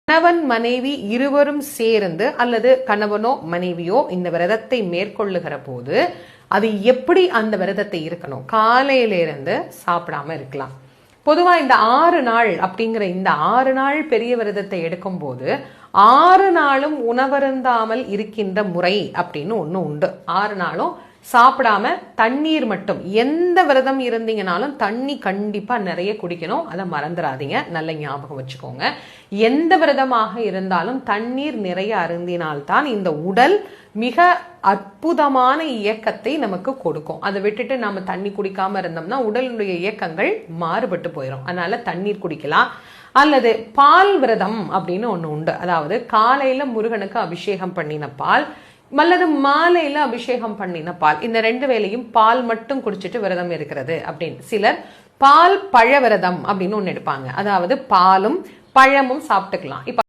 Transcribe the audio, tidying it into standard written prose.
கணவன் மனைவி இருவரும் சேர்ந்து அல்லது கணவனோ மனைவியோ இந்த விரதத்தை மேற்கொள்ளுகிற போது அது எப்படி அந்த விரதத்தை இருக்கணும்? காலையில இருந்து சாப்பிடாம இருக்கலாம். பொதுவா இந்த 6 நாள் அப்படிங்கிற இந்த 6 நாள் பெரிய விரதத்தை எடுக்கும் போது 6 நாளும் உணவருந்தாமல் இருக்கின்ற முறை அப்படின்னு ஒண்ணு உண்டு. 6 நாளும் சாப்பிடாம தண்ணீர் மட்டும். எந்த விரதம் இருந்தீங்கனாலும் தண்ணி கண்டிப்பா நிறைய குடிக்கணும். அதை மறந்துடாதீங்க, நல்ல ஞாபகம் வச்சுக்கோங்க. எந்த விரதமாக இருந்தாலும் தண்ணீர் நிறைய அருந்தினால்தான் இந்த உடல் மிக அற்புதமான இயக்கத்தை நமக்கு கொடுக்கும். அதை விட்டுட்டு நம்ம தண்ணி குடிக்காம இருந்தோம்னா உடலுடைய இயக்கங்கள் மாறுபட்டு போயிடும். அதனால தண்ணீர் குடிக்கலாம். அல்லது பால் விரதம் அப்படின்னு ஒண்ணு உண்டு. அதாவது காலையில முருகனுக்கு அபிஷேகம் பண்ணின பால் அல்லது மாலையில அபிஷேகம் பண்ணின பால், இந்த 2 வேளையும் பால் மட்டும் குடிச்சிட்டு விரதம் இருக்கிறது அப்படின்னு. சிலர் பால் பழ விரதம் அப்படின்னு ஒண்ணு எடுப்பாங்க. அதாவது பாலும் பழமும் சாப்பிட்டுக்கலாம். இப்ப